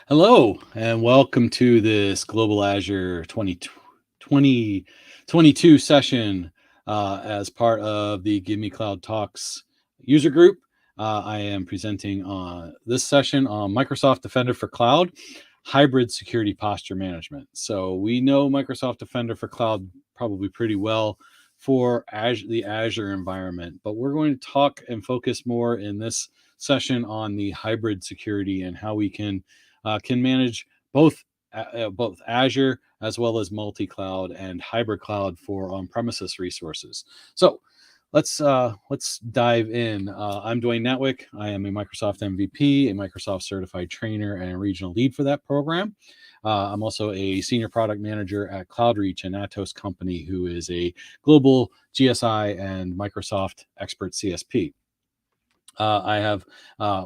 Hello, and welcome to this Global Azure 2022 session as part of the Give Me Cloud Talks user group. I am presenting this session on Microsoft Defender for Cloud, Hybrid Security Posture Management. So we know Microsoft Defender for Cloud probably pretty well for the Azure environment, but we're going to talk and focus more in this session on the hybrid security and how we can manage both Azure as well as multi-cloud and hybrid cloud for on-premises resources. So let's dive in. I'm Dwayne Netwick. I am a Microsoft MVP, a Microsoft certified trainer, and a regional lead for that program. I'm also a senior product manager at CloudReach, an Atos company who is a global GSI and Microsoft expert CSP. I have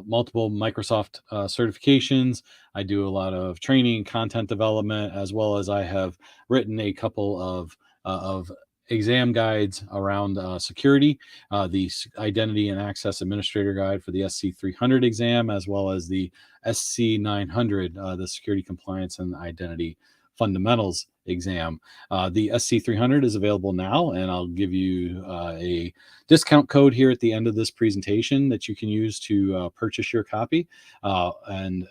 multiple Microsoft certifications. I do a lot of training, content development, as well as I have written a couple of exam guides around security, the Identity and Access Administrator Guide for the SC300 exam, as well as the SC900, the Security Compliance and Identity Fundamentals exam. The SC300 is available now, and I'll give you a discount code here at the end of this presentation that you can use to purchase your copy. And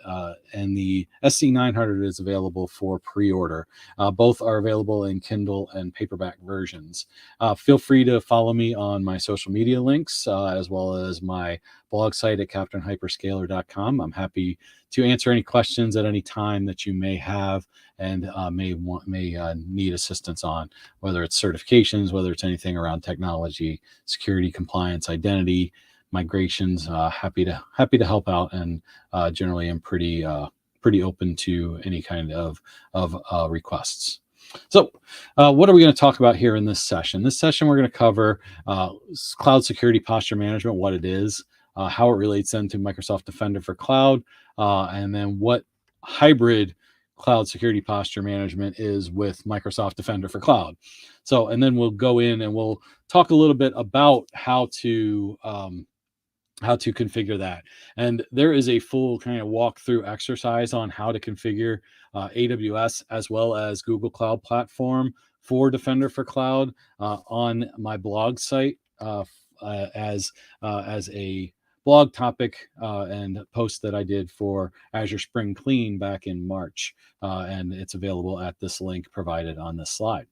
the SC900 is available for pre-order. Both are available in Kindle and paperback versions. Feel free to follow me on my social media links, as well as my blog site at captainhyperscaler.com. I'm happy to answer any questions at any time that you may have and may need assistance on, whether it's certifications, whether it's anything around technology, security, compliance, identity, migrations. Happy to help out, and generally am pretty open to any kind of requests. So what are we going to talk about here in this session? This session, we're going to cover cloud security posture management, what it is, how it relates then to Microsoft Defender for Cloud, and then what hybrid cloud security posture management is with Microsoft Defender for Cloud. So, and then we'll go in and we'll talk a little bit about how to configure that. And there is a full kind of walkthrough exercise on how to configure AWS as well as Google Cloud Platform for Defender for Cloud on my blog site as a blog topic and post that I did for Azure Spring Clean back in March. And it's available at this link provided on this slide.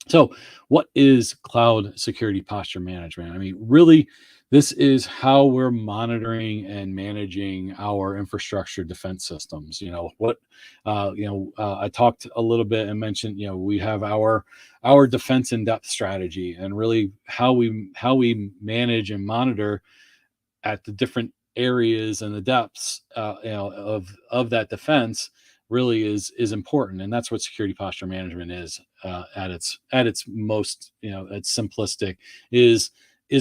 So what is cloud security posture management? I mean, really, this is how we're monitoring and managing our infrastructure defense systems. I talked a little bit and mentioned, we have our defense in depth strategy, and really how we manage and monitor at the different areas and the depths of that defense really is important. And that's what security posture management is at its most, it's simplistic, is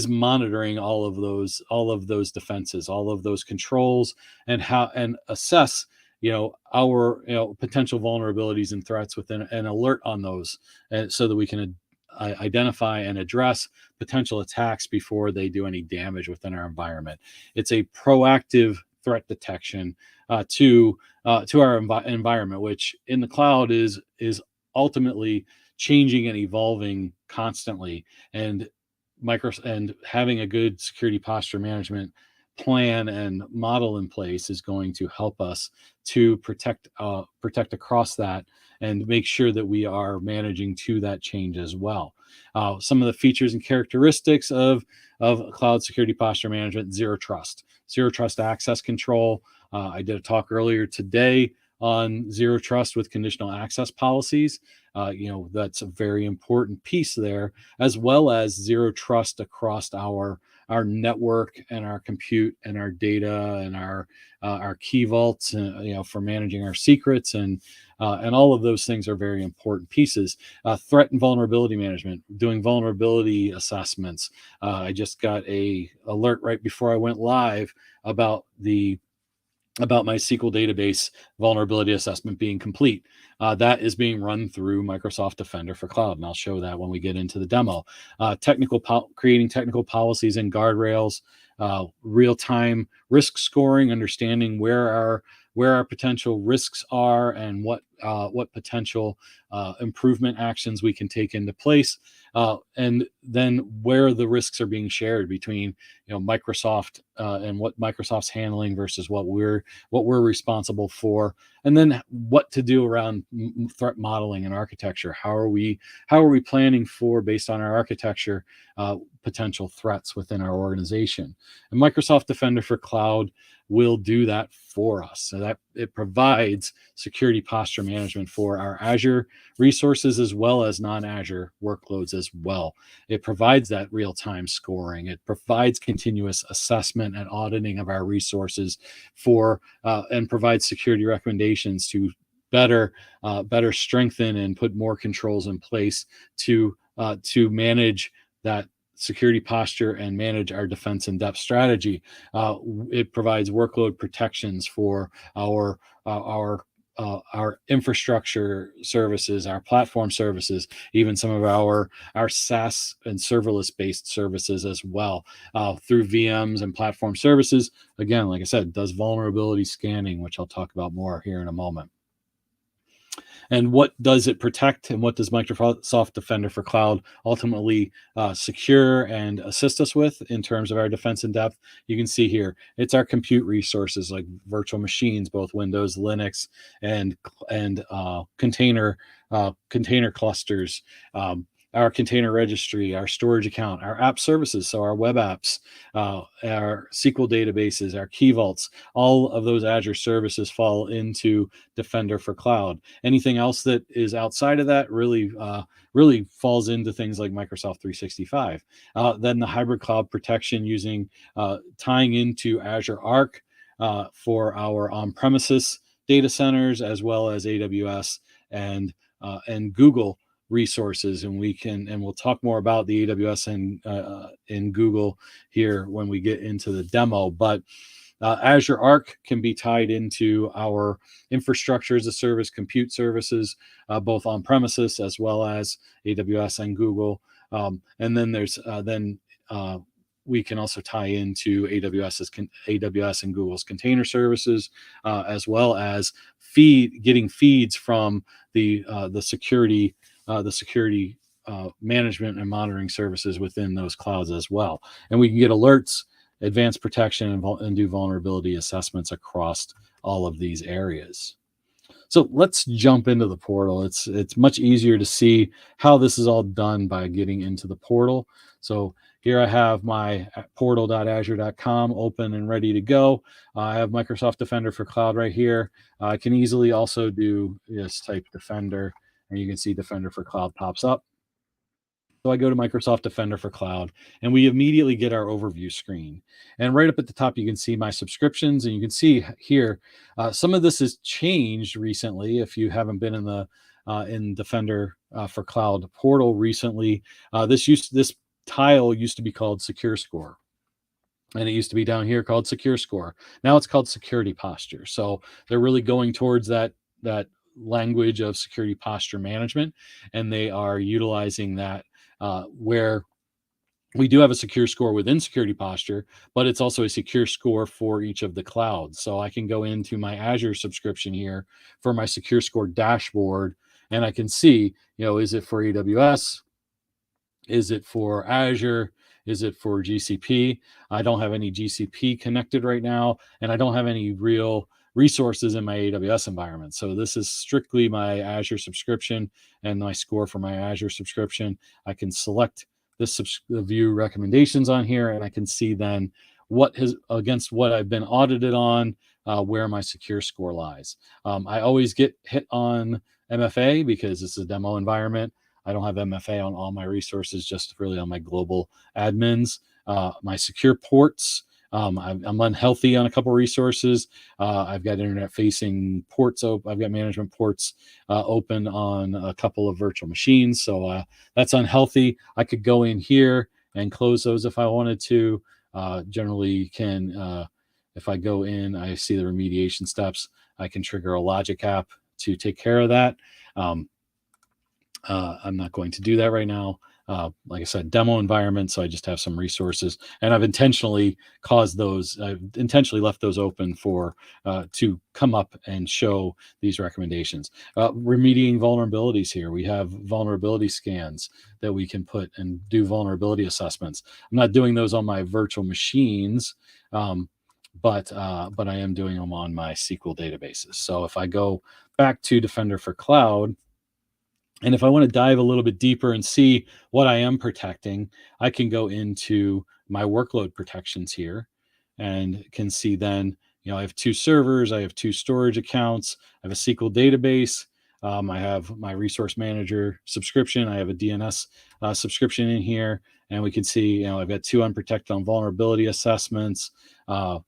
monitoring all of those defenses, all of those controls, and assess our potential vulnerabilities and threats within, and alert on those, and so that we can identify and address potential attacks before they do any damage within our environment. It's a proactive threat detection to our environment, which in the cloud is ultimately changing and evolving constantly. And having a good security posture management plan and model in place is going to help us to protect across that and make sure that we are managing to that change as well. Some of the features and characteristics of cloud security posture management: zero trust access control. I did a talk earlier today on zero trust with conditional access policies. That's a very important piece there, as well as zero trust across our network and our compute and our data and our key vaults, for managing our secrets, and all of those things are very important pieces. Threat and vulnerability management, doing vulnerability assessments. I just got a alert right before I went live about my SQL database vulnerability assessment being complete. That is being run through Microsoft Defender for Cloud, and I'll show that when we get into the demo. Creating technical policies and guardrails, real-time risk scoring, understanding where where our potential risks are and what potential improvement actions we can take into place, and then where the risks are being shared between Microsoft and what Microsoft's handling versus what we're responsible for, and then what to do around threat modeling and architecture. How are we planning for, based on our architecture, potential threats within our organization? And Microsoft Defender for Cloud will do that for us. So that it provides security posture management for our Azure resources as well as non-Azure workloads as well. It provides that real-time scoring. It provides continuous assessment and auditing of our resources and provides security recommendations to better strengthen and put more controls in place to manage that security posture and manage our defense in depth strategy. It provides workload protections for our infrastructure services, our platform services, even some of our SaaS and serverless based services as well, through VMs and platform services. Again, like I said, does vulnerability scanning, which I'll talk about more here in a moment. And what does it protect, and what does Microsoft Defender for Cloud ultimately secure and assist us with in terms of our defense in depth? You can see here, it's our compute resources like virtual machines, both Windows, Linux, and container clusters, our container registry, our storage account, our app services, so our web apps, our SQL databases, our key vaults. All of those Azure services fall into Defender for Cloud. Anything else that is outside of that really falls into things like Microsoft 365. Then the hybrid cloud protection using tying into Azure Arc for our on-premises data centers, as well as AWS and Google resources. And we'll talk more about the AWS and Google here when we get into the demo. But Azure Arc can be tied into our infrastructure as a service, compute services, both on premises as well as AWS and Google. And then there's we can also tie into AWS and Google's container services, as well as getting feeds from the security management and monitoring services within those clouds as well. And we can get alerts, advanced protection, and do vulnerability assessments across all of these areas. So let's jump into the portal. It's much easier to see how this is all done by getting into the portal. So here I have my portal.azure.com open and ready to go. I have Microsoft Defender for Cloud right here. I can easily also just type Defender, and you can see Defender for Cloud pops up. So I go to Microsoft Defender for Cloud, and we immediately get our overview screen. And right up at the top, you can see my subscriptions, and you can see here, some of this has changed recently. If you haven't been in Defender for Cloud portal recently, this tile used to be called Secure Score. And it used to be down here called Secure Score. Now it's called Security Posture. So they're really going towards that language of security posture management, and they are utilizing that where we do have a secure score within security posture, but it's also a secure score for each of the clouds. So I can go into my Azure subscription here for my secure score dashboard, and I can see, is it for AWS? Is it for Azure? Is it for GCP? I don't have any GCP connected right now, and I don't have any real resources in my AWS environment. So this is strictly my Azure subscription and my score for my Azure subscription. I can select the view recommendations on here, and I can see then against what I've been audited on, where my secure score lies. I always get hit on MFA because it's a demo environment. I don't have MFA on all my resources, just really on my global admins. My secure ports, I'm unhealthy on a couple resources. I've got internet-facing ports open. I've got management ports open on a couple of virtual machines, so that's unhealthy. I could go in here and close those if I wanted to. Generally, can if I go in, I see the remediation steps. I can trigger a logic app to take care of that. I'm not going to do that right now. like I said, demo environment. So I just have some resources, and I've intentionally left those open for to come up and show these recommendations. Remediating vulnerabilities here. We have vulnerability scans that we can put and do vulnerability assessments. I'm not doing those on my virtual machines, but I am doing them on my SQL databases. So if I go back to Defender for Cloud, and if I want to dive a little bit deeper and see what I am protecting, I can go into my workload protections here and can see then, I have 2 servers, I have 2 storage accounts, I have a SQL database, I have my resource manager subscription, I have a DNS subscription in here, and we can see, I've got 2 unprotected on vulnerability assessments. I've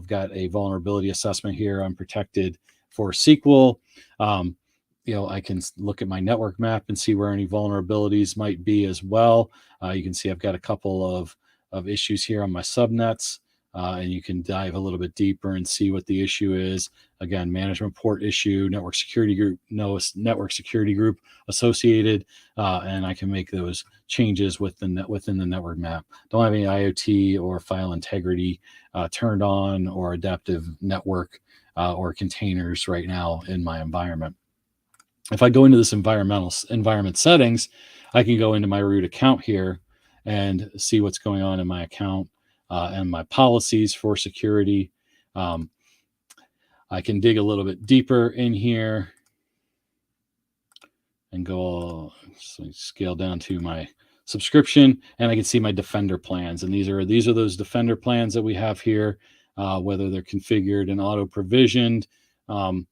got a vulnerability assessment here, unprotected for SQL. I can look at my network map and see where any vulnerabilities might be as well. You can see I've got a couple of issues here on my subnets, and you can dive a little bit deeper and see what the issue is. Again, management port issue, network security group, no network security group associated, and I can make those changes within the network map. Don't have any IoT or file integrity turned on, or adaptive network or containers right now in my environment. If I go into this environment settings, I can go into my root account here and see what's going on in my account and my policies for security. I can dig a little bit deeper in here and go, so scale down to my subscription, and I can see my Defender plans. And these are those Defender plans that we have here, whether they're configured and auto provisioned. And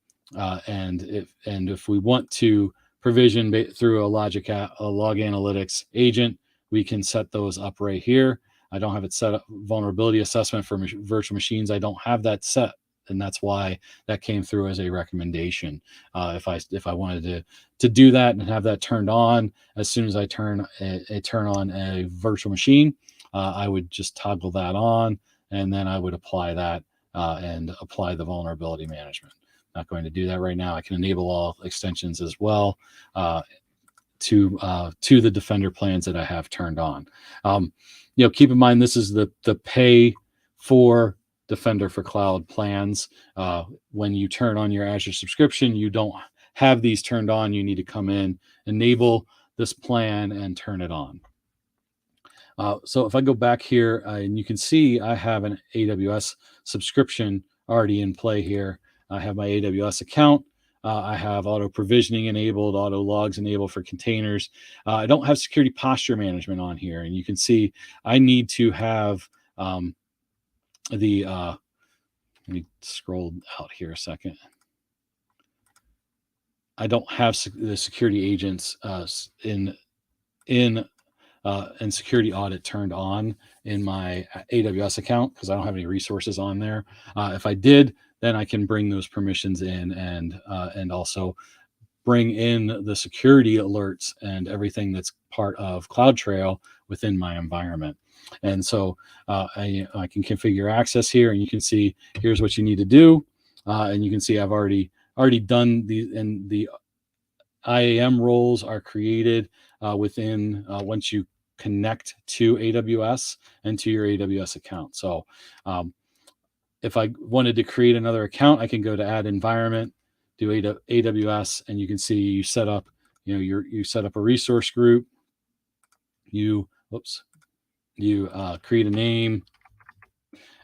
if we want to provision through a log analytics agent, we can set those up right here. I don't have it set up. Vulnerability assessment for virtual machines, I don't have that set, and that's why that came through as a recommendation. If I wanted to do that and have that turned on, as soon as I turn on a virtual machine, I would just toggle that on, and then I would apply that and apply the vulnerability management. Not going to do that right now. I can enable all extensions as well to the Defender plans that I have turned on. Keep in mind, this is the pay for Defender for Cloud plans. When you turn on your Azure subscription, you don't have these turned on. You need to come in, enable this plan, and turn it on. So if I go back here, and you can see I have an AWS subscription already in play here. I have my AWS account. I have auto provisioning enabled, auto logs enabled for containers. I don't have security posture management on here. And you can see I need to have let me scroll out here a second. I don't have the security agents in security audit turned on in my AWS account, because I don't have any resources on there. If I did, then I can bring those permissions in and also bring in the security alerts and everything that's part of CloudTrail within my environment. And so I can configure access here, and you can see here's what you need to do. And you can see I've already done these, and the IAM roles are created within once you connect to AWS and to your AWS account. So if I wanted to create another account, I can go to add environment, do AWS, and you can see you set up, you set up a resource group. You create a name,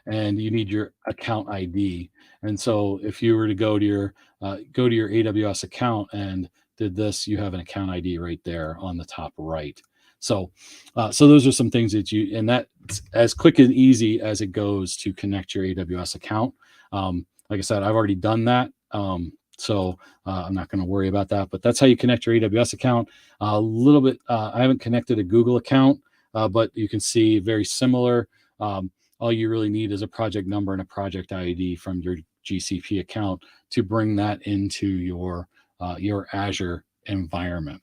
and you need your account ID. And so if you were to go to your AWS account and did this, you have an account ID right there on the top right. So those are some things and that's as quick and easy as it goes to connect your AWS account. Like I said, I've already done that. So I'm not going to worry about that, but that's how you connect your AWS account. A little bit, I haven't connected a Google account, but you can see very similar. All you really need is a project number and a project ID from your GCP account to bring that into your Azure environment.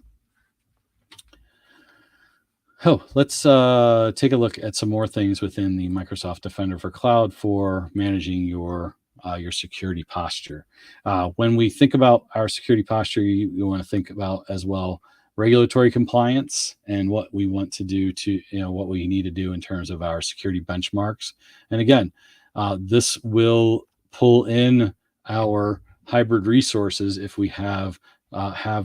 Let's take a look at some more things within the Microsoft Defender for Cloud for managing your security posture. When we think about our security posture, you want to think about as well regulatory compliance and what we want to do to, what we need to do in terms of our security benchmarks. And again, this will pull in our hybrid resources if we have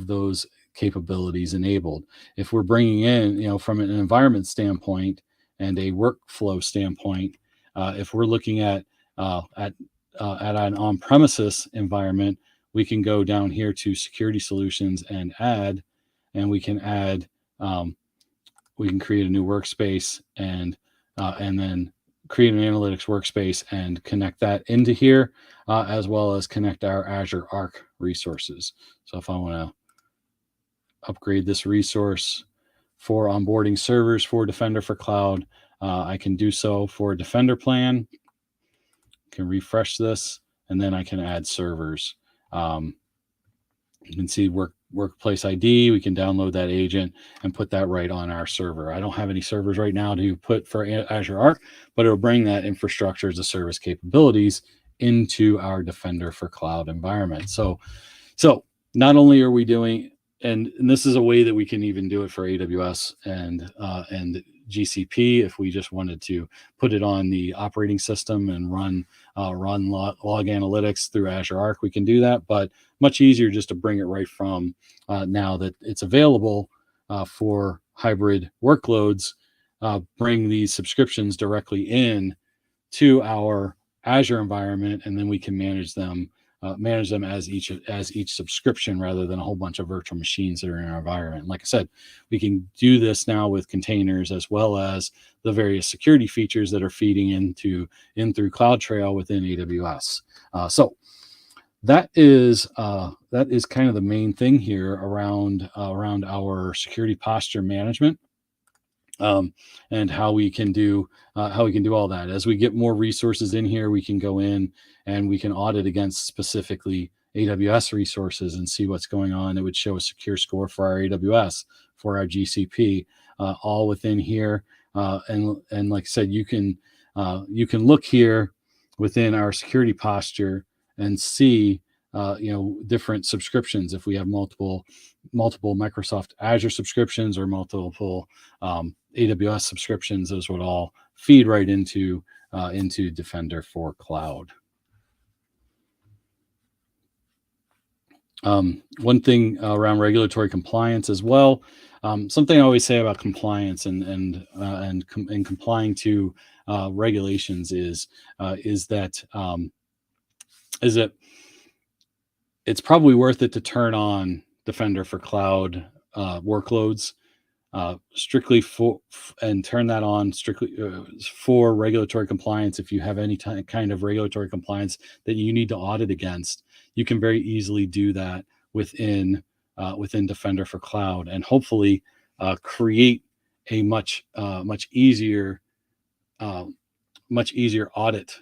those capabilities enabled. If we're bringing in, from an environment standpoint and a workflow standpoint, if we're looking at an on-premises environment, we can go down here to security solutions and we can add, we can create a new workspace and then create an analytics workspace and connect that into here, as well as connect our Azure Arc resources. So if I want to upgrade this resource for onboarding servers for Defender for Cloud, I can do so for a Defender plan. Can refresh this, and then I can add servers. You can see workplace ID. We can download that agent and put that right on our server. I don't have any servers right now to put for Azure Arc, but it'll bring that infrastructure as a service capabilities into our Defender for Cloud environment. So not only are we doing, and this is a way that we can even do it for AWS and GCP if we just wanted to put it on the operating system and run log analytics through Azure Arc, we can do that, but much easier just to bring it right from now that it's available for hybrid workloads, bring these subscriptions directly in to our Azure environment, and then we can manage them as each subscription rather than a whole bunch of virtual machines that are in our environment. Like I said, we can do this now with containers as well as the various security features that are feeding in through CloudTrail within AWS. So that is kind of the main thing here around our security posture management. And how we can do all that. As we get more resources in here, we can go in and we can audit against specifically AWS resources and see what's going on. It would show a secure score for our AWS, for our GCP, all within here. And like I said, you can look here within our security posture and see different subscriptions. If we have multiple Microsoft Azure subscriptions or multiple AWS subscriptions, those would all feed right into Defender for Cloud. One thing around regulatory compliance as well. Something I always say about compliance and complying to regulations is that it's probably worth it to turn on Defender for Cloud workloads strictly and turn that on strictly for regulatory compliance. If you have any kind of regulatory compliance that you need to audit against, you can very easily do that within Defender for Cloud, and hopefully create a much easier audit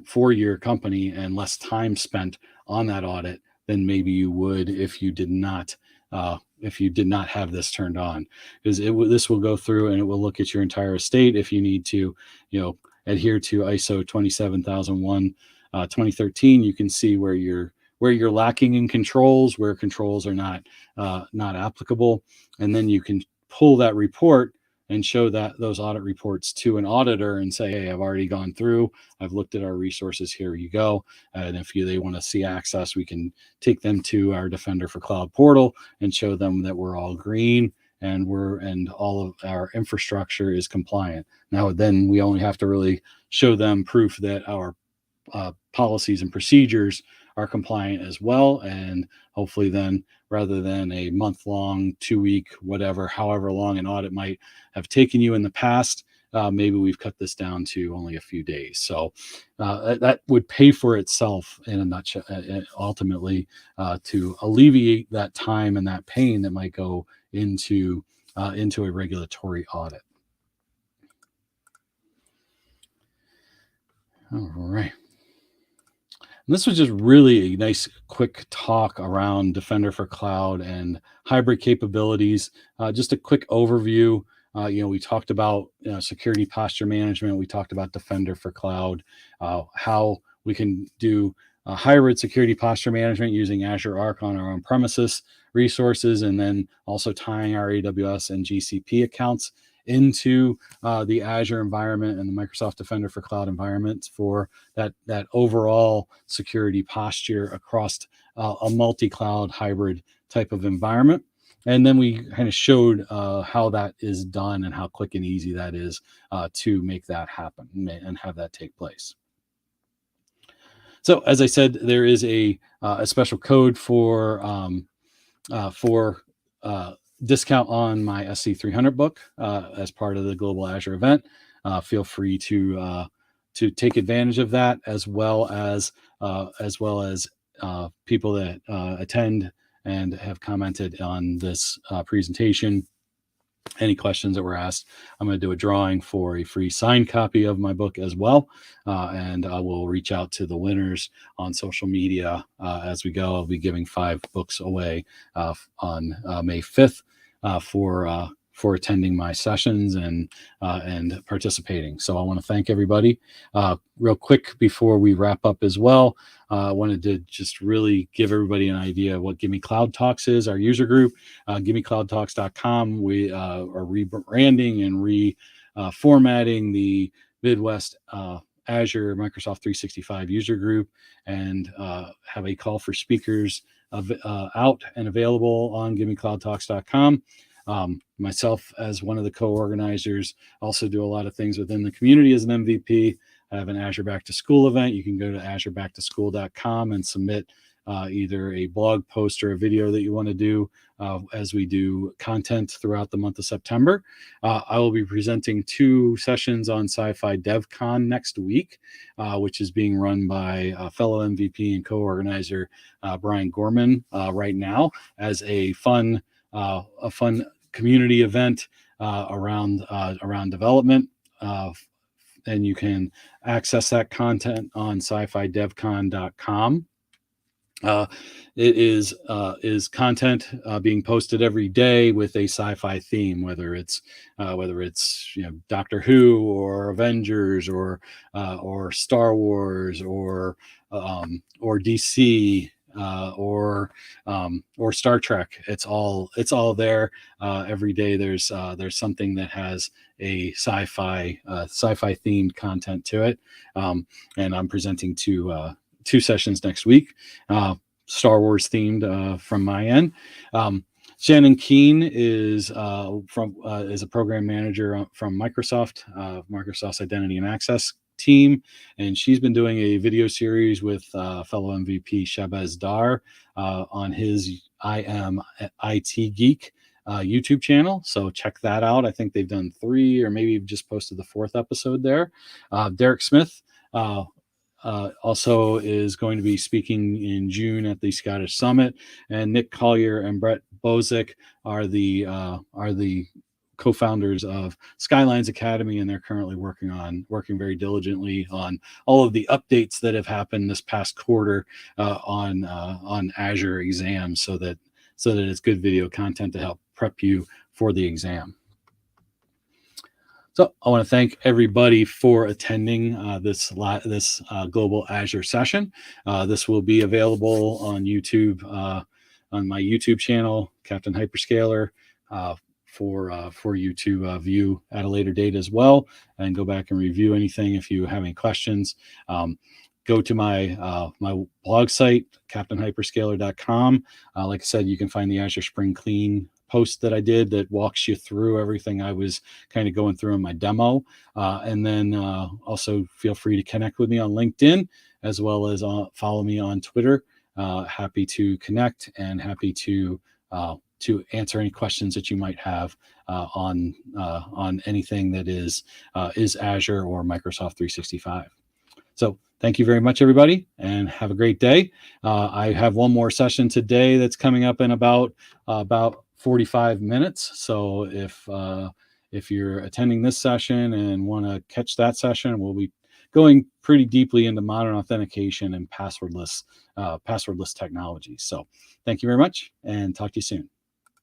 for your company and less time spent on that audit than maybe you would if you did not have this turned on, because this will go through and it will look at your entire estate. If you need to adhere to ISO 27001 2013, you can see where you're lacking in controls, where controls are not applicable, and then you can pull that report and show those audit reports to an auditor and say, hey, I've already gone through, I've looked at our resources, here you go. And if they want to see access, we can take them to our Defender for Cloud portal and show them that we're all green and all of our infrastructure is compliant. Now, then we only have to really show them proof that our policies and procedures are compliant as well. And hopefully then, rather than a month-long, 2-week, however long an audit might have taken you in the past, maybe we've cut this down to only a few days. So that would pay for itself in a nutshell, ultimately, to alleviate that time and that pain that might go into a regulatory audit. All right. And this was just really a nice quick talk around Defender for Cloud and hybrid capabilities. Just a quick overview. We talked about security posture management. We talked about Defender for Cloud, how we can do hybrid security posture management using Azure Arc on our on-premises resources, and then also tying our AWS and GCP accounts into the Azure environment and the Microsoft Defender for Cloud environments for that overall security posture across a multi-cloud hybrid type of environment. And then we kind of showed how that is done and how quick and easy that is to make that happen and have that take place. So as I said, there is a special code for discount on my SC300 book as part of the Global Azure event. Feel free to take advantage of that, as well as people that attend and have commented on this presentation. Any questions that were asked, I'm going to do a drawing for a free signed copy of my book as well. And I will reach out to the winners on social media as we go. I'll be giving 5 books away on May 5th for attending my sessions and participating. So I want to thank everybody. Real quick before we wrap up as well, I wanted to just really give everybody an idea of what Give Me Cloud Talks is, our user group. GiveMeCloudTalks.com. We are rebranding and reformatting the Midwest Azure Microsoft 365 user group, and have a call for speakers out and available on GiveMeCloudTalks.com. Myself, as one of the co-organizers, also do a lot of things within the community as an MVP. I have an Azure Back to School event. You can go to AzureBackToSchool.com and submit either a blog post or a video that you want to do as we do content throughout the month of September. I will be presenting 2 sessions on Sci-Fi DevCon next week, which is being run by fellow MVP and co-organizer Brian Gorman right now as a fun community event around development. And you can access that content on sci-fi-devcon.com. It is content being posted every day with a sci-fi theme, whether it's Doctor Who or Avengers or Star Wars or DC or Star Trek. It's all there every day. There's something that has a sci-fi themed content to it, and I'm presenting 2 sessions next week, Star Wars themed from my end. Shannon Keene is a program manager from Microsoft's Identity and Access team, and she's been doing a video series with fellow MVP Shabazz Dar on his I Am IT Geek YouTube channel. So check that out. I think they've done 3 or maybe just posted the 4th episode there. Derek Smith also is going to be speaking in June at the Scottish Summit, and Nick Collier and Brett Bozick are the co-founders of Skylines Academy, and they're currently working very diligently on all of the updates that have happened this past quarter on Azure exams, so that it's good video content to help prep you for the exam. So I want to thank everybody for attending this Global Azure session. This will be available on YouTube, on my YouTube channel, Captain Hyperscaler, for you to view at a later date as well, and go back and review anything if you have any questions. Go to my blog site, CaptainHyperscaler.com. Like I said, you can find the Azure Spring Clean post that I did that walks you through everything I was kind of going through in my demo. And then also feel free to connect with me on LinkedIn, as well as follow me on Twitter. Happy to connect and happy to answer any questions that you might have on anything that is Azure or Microsoft 365. So thank you very much, everybody, and have a great day. I have one more session today that's coming up in about 45 minutes. So if you're attending this session and want to catch that session, we'll be going pretty deeply into modern authentication and passwordless technology. So thank you very much, and talk to you soon.